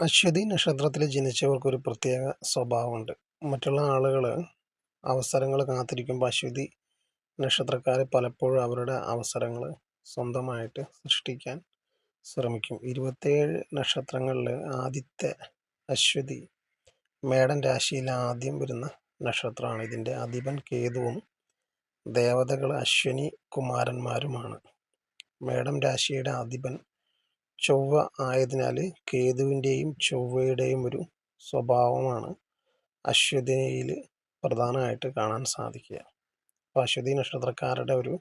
അശ്വതി നക്ഷത്രത്തിൽ ജനിച്ചവർക്കൊരു പ്രത്യേക സ്വഭാവമുണ്ട്. മറ്റുള്ള ആളുകൾ അവസരങ്ങൾ കാത്തിരിക്കുമ്പോൾ അശ്വതി നക്ഷത്രക്കാർ പലപ്പോഴും അവരുടെ അവസരങ്ങൾ സ്വന്തമായിട്ട് സൃഷ്ടിക്കാൻ ശ്രമിക്കും. 27 നക്ഷത്രങ്ങളിൽ ആദ്യത്തെ അശ്വതി മേടൻ രാശിയിൽ ആദ്യം വരുന്ന നക്ഷത്രമാണ്. ഇതിൻ്റെ അധിപൻ കേതുവും ദേവതകൾ അശ്വനി കുമാരന്മാരുമാണ്. മേടം രാശിയുടെ അധിപൻ ചൊവ്വ ആയതിനാൽ കേതുവിൻ്റെയും ചൊവ്വയുടെയും ഒരു സ്വഭാവമാണ് അശ്വതിയിൽ പ്രധാനമായിട്ട് കാണാൻ സാധിക്കുക. അപ്പോൾ അശ്വതി നക്ഷത്രക്കാരുടെ ഒരു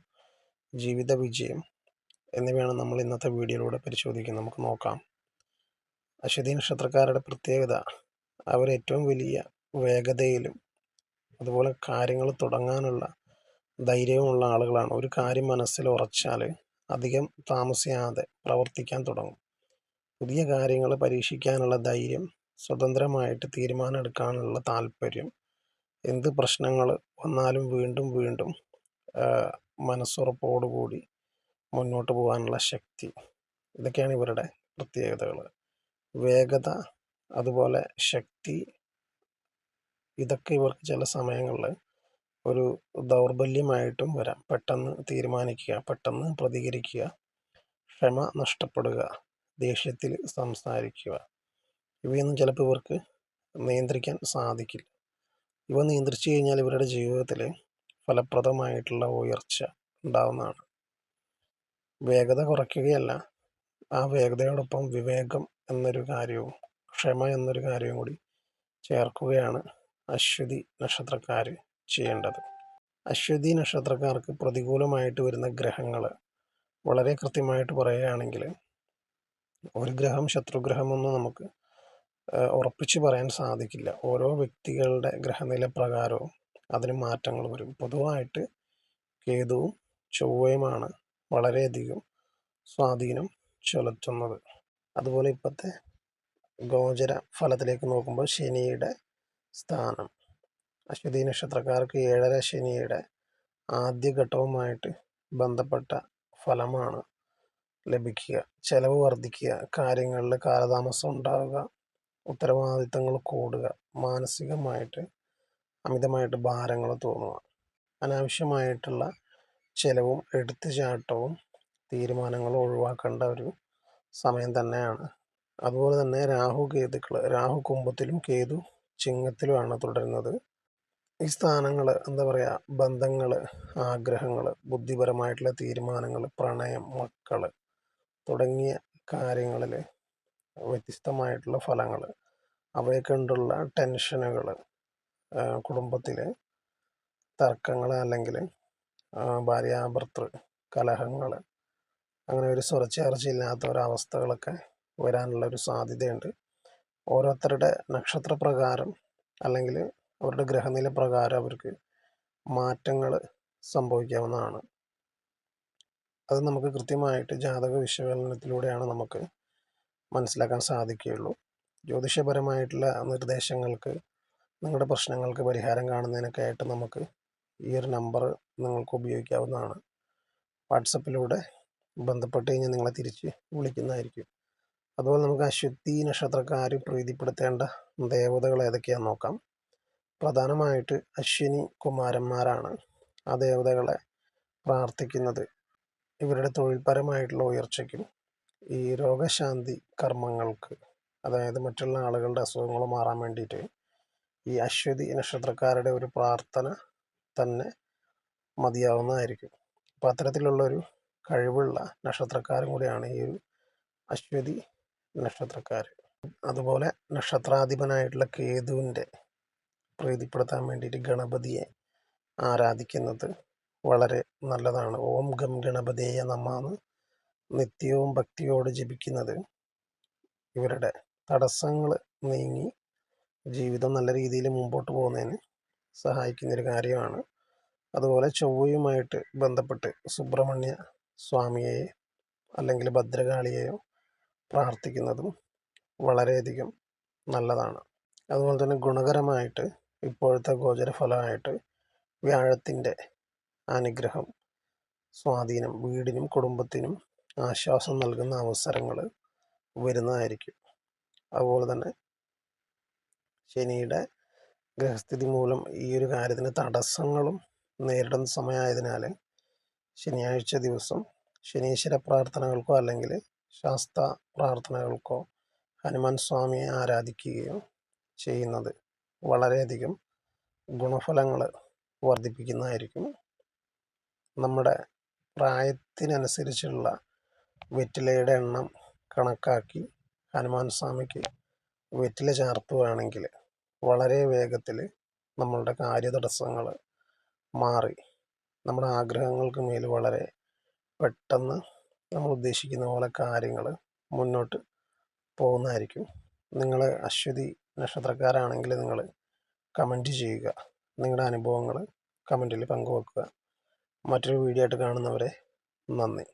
ജീവിത വിജയം എന്നിവയാണ് നമ്മൾ ഇന്നത്തെ വീഡിയോയിലൂടെ പരിശോധിക്കുന്നത്. നമുക്ക് നോക്കാം. അശ്വതി നക്ഷത്രക്കാരുടെ പ്രത്യേകത, അവർ ഏറ്റവും വലിയ വേഗതയിലും അതുപോലെ കാര്യങ്ങൾ തുടങ്ങാനുള്ള ധൈര്യവുമുള്ള ആളുകളാണ്. ഒരു കാര്യം മനസ്സിൽ ഉറച്ചാൽ അധികം താമസിയാതെ പ്രവർത്തിക്കാൻ തുടങ്ങും. പുതിയ കാര്യങ്ങൾ പരീക്ഷിക്കാനുള്ള ധൈര്യം, സ്വതന്ത്രമായിട്ട് തീരുമാനം എടുക്കാനുള്ള താല്പര്യം, എന്ത് പ്രശ്നങ്ങൾ വന്നാലും വീണ്ടും വീണ്ടും മനസ്സുറപ്പോടുകൂടി മുന്നോട്ട് പോകാനുള്ള ശക്തി, ഇതൊക്കെയാണ് ഇവരുടെ പ്രത്യേകതകൾ. വേഗത, അതുപോലെ ശക്തി, ഇതൊക്കെ ഇവർക്ക് ചില സമയങ്ങളിൽ ഒരു ദൗർബല്യമായിട്ടും വരാം. പെട്ടെന്ന് തീരുമാനിക്കുക, പെട്ടെന്ന് പ്രതികരിക്കുക, ക്ഷമ നഷ്ടപ്പെടുക, ദേഷ്യത്തിൽ സംസാരിക്കുക, ഇവയൊന്നും ചിലപ്പോൾ ഇവർക്ക് നിയന്ത്രിക്കാൻ സാധിക്കില്ല. ഇവ നിയന്ത്രിച്ചു കഴിഞ്ഞാൽ ഇവരുടെ ജീവിതത്തിൽ ഫലപ്രദമായിട്ടുള്ള ഉയർച്ച ഉണ്ടാവുന്നതാണ്. വേഗത കുറയ്ക്കുകയല്ല, ആ വേഗതയോടൊപ്പം വിവേകം എന്നൊരു കാര്യവും ക്ഷമ എന്നൊരു കാര്യവും കൂടി ചേർക്കുകയാണ് അശ്വതി നക്ഷത്രക്കാർ ചെയ്യേണ്ടത്. അശ്വതി നക്ഷത്രക്കാർക്ക് പ്രതികൂലമായിട്ട് വരുന്ന ഗ്രഹങ്ങൾ വളരെ കൃത്യമായിട്ട് പറയുകയാണെങ്കിൽ, ഒരു ഗ്രഹം ശത്രുഗ്രഹമൊന്നും നമുക്ക് ഉറപ്പിച്ച് പറയാൻ സാധിക്കില്ല. ഓരോ വ്യക്തികളുടെ ഗ്രഹനില പ്രകാരവും അതിന് മാറ്റങ്ങൾ വരും. പൊതുവായിട്ട് കേതുവും ചൊവ്വയുമാണ് വളരെയധികം സ്വാധീനം ചെലുത്തുന്നത്. അതുപോലെ ഇപ്പോഴത്തെ ഗോചര ഫലത്തിലേക്ക് നോക്കുമ്പോൾ ശനിയുടെ സ്ഥാനം, അശ്വതി നക്ഷത്രക്കാർക്ക് 7ാം ശനിയുടെ ആദ്യഘട്ടവുമായിട്ട് ബന്ധപ്പെട്ട ഫലമാണ് ലഭിക്കുക. ചെലവ് വർദ്ധിക്കുക, കാര്യങ്ങളിൽ കാലതാമസം ഉണ്ടാവുക, ഉത്തരവാദിത്തങ്ങൾ കൂടുക, മാനസികമായിട്ട് അമിതമായിട്ട് ഭാരങ്ങൾ തോന്നുക, അനാവശ്യമായിട്ടുള്ള ചെലവും എടുത്തുചാട്ടവും തീരുമാനങ്ങളും ഒഴിവാക്കേണ്ട ഒരു സമയം തന്നെയാണ്. അതുപോലെ തന്നെ രാഹു കുംഭത്തിലും കേതു ചിങ്ങത്തിലുമാണ് തുടരുന്നത്. ഈ സ്ഥാനങ്ങൾ എന്താ പറയുക, ബന്ധങ്ങൾ, ആഗ്രഹങ്ങൾ, ബുദ്ധിപരമായിട്ടുള്ള തീരുമാനങ്ങൾ, പ്രണയം, മക്കൾ തുടങ്ങിയ കാര്യങ്ങളിൽ വ്യത്യസ്തമായിട്ടുള്ള ഫലങ്ങൾ, അവയെ കൊണ്ടുള്ള ടെൻഷനുകൾ, കുടുംബത്തിലെ തർക്കങ്ങൾ, അല്ലെങ്കിൽ ഭാര്യാഭർത്തൃ കലഹങ്ങൾ, അങ്ങനെ ഒരു സ്വരച്ചേർച്ചയില്ലാത്ത ഒരവസ്ഥകളൊക്കെ വരാനുള്ള ഒരു സാധ്യതയുണ്ട്. ഓരോരുത്തരുടെ നക്ഷത്രപ്രകാരം അല്ലെങ്കിൽ അവരുടെ ഗ്രഹനില പ്രകാരം അവർക്ക് മാറ്റങ്ങൾ സംഭവിക്കാവുന്നതാണ്. അത് നമുക്ക് കൃത്യമായിട്ട് ജാതക വിശകലനത്തിലൂടെയാണ് നമുക്ക് മനസ്സിലാക്കാൻ സാധിക്കുകയുള്ളൂ. ജ്യോതിഷപരമായിട്ടുള്ള നിർദ്ദേശങ്ങൾക്ക്, നിങ്ങളുടെ പ്രശ്നങ്ങൾക്ക് പരിഹാരം കാണുന്നതിനൊക്കെ ആയിട്ട് നമുക്ക് ഈ ഒരു നമ്പർ നിങ്ങൾക്ക് ഉപയോഗിക്കാവുന്നതാണ്. വാട്സപ്പിലൂടെ ബന്ധപ്പെട്ട് കഴിഞ്ഞാൽ നിങ്ങളെ തിരിച്ച് വിളിക്കുന്നതായിരിക്കും. അതുപോലെ നമുക്ക് അശ്വതി നക്ഷത്രക്കാർ പ്രീതിപ്പെടുത്തേണ്ട ദേവതകൾ ഏതൊക്കെയാണെന്ന് നോക്കാം. പ്രധാനമായിട്ട് അശ്വിനി കുമാരന്മാരാണ് ആ ദേവതകളെ പ്രാർത്ഥിക്കുന്നത്. ഇവരുടെ തൊഴിൽപരമായിട്ടുള്ള ഉയർച്ചയ്ക്കും ഈ രോഗശാന്തി കർമ്മങ്ങൾക്ക്, അതായത് മറ്റുള്ള ആളുകളുടെ അസുഖങ്ങൾ മാറാൻ വേണ്ടിയിട്ട് ഈ അശ്വതി നക്ഷത്രക്കാരുടെ ഒരു പ്രാർത്ഥന തന്നെ മതിയാവുന്നതായിരിക്കും. അപ്പം അത്തരത്തിലുള്ളൊരു കഴിവുള്ള നക്ഷത്രക്കാരും കൂടിയാണ് ഈ ഒരു അശ്വതി നക്ഷത്രക്കാർ. അതുപോലെ നക്ഷത്രാധിപനായിട്ടുള്ള കേതുവിൻ്റെ പ്രീതിപ്പെടുത്താൻ വേണ്ടിയിട്ട് ഗണപതിയെ ആരാധിക്കുന്നത് വളരെ നല്ലതാണ്. ഓം ഗം ഗണപതിയെ നമാന്ന് നിത്യവും ഭക്തിയോട് ജപിക്കുന്നത് ഇവരുടെ തടസ്സങ്ങൾ നീങ്ങി ജീവിതം നല്ല രീതിയിൽ മുമ്പോട്ട് പോകുന്നതിന് സഹായിക്കുന്നൊരു കാര്യമാണ്. അതുപോലെ ചൊവ്വയുമായിട്ട് ബന്ധപ്പെട്ട് സുബ്രഹ്മണ്യ സ്വാമിയെ അല്ലെങ്കിൽ ഭദ്രകാളിയെയോ പ്രാർത്ഥിക്കുന്നതും വളരെയധികം നല്ലതാണ്. അതുപോലെ തന്നെ ഗുണകരമായിട്ട് ഇപ്പോഴത്തെ ഗോചരഫലമായിട്ട് വ്യാഴത്തിൻ്റെ അനുഗ്രഹം, സ്വാധീനം വീടിനും കുടുംബത്തിനും ആശ്വാസം നൽകുന്ന അവസരങ്ങൾ വരുന്നതായിരിക്കും. അതുപോലെ തന്നെ ശനിയുടെ ഗ്രഹസ്ഥിതി മൂലം ഈ ഒരു കാര്യത്തിന് തടസ്സങ്ങളും നേരിടുന്ന സമയമായതിനാൽ ശനിയാഴ്ച ദിവസം ശനീശ്വര പ്രാർത്ഥനകൾക്കോ അല്ലെങ്കിൽ ശാസ്ത പ്രാർത്ഥനകൾക്കോ ഹനുമാൻ സ്വാമിയെ ആരാധിക്കുകയോ ചെയ്യുന്നത് വളരെയധികം ഗുണഫലങ്ങൾ വർദ്ധിപ്പിക്കുന്നതായിരിക്കും. നമ്മുടെ പ്രായത്തിനനുസരിച്ചുള്ള വെറ്റിലയുടെ എണ്ണം കണക്കാക്കി ഹനുമാൻ സ്വാമിക്ക് വെറ്റില ചാർത്തുകയാണെങ്കിൽ വളരെ വേഗത്തിൽ നമ്മളുടെ കാര്യതടസ്സങ്ങൾ മാറി നമ്മുടെ ആഗ്രഹങ്ങൾക്ക് മേൽ വളരെ പെട്ടെന്ന് നമ്മൾ ഉദ്ദേശിക്കുന്ന പോലെ കാര്യങ്ങൾ മുന്നോട്ട് പോകുന്നതായിരിക്കും. നിങ്ങൾ അശ്വതി നക്ഷത്രക്കാരാണെങ്കിൽ നിങ്ങൾ കമൻറ്റ് ചെയ്യുക, നിങ്ങളുടെ അനുഭവങ്ങൾ കമൻറ്റിൽ പങ്കുവെക്കുക. മറ്റൊരു വീഡിയോ ആയിട്ട് കാണുന്നവരെ നന്ദി.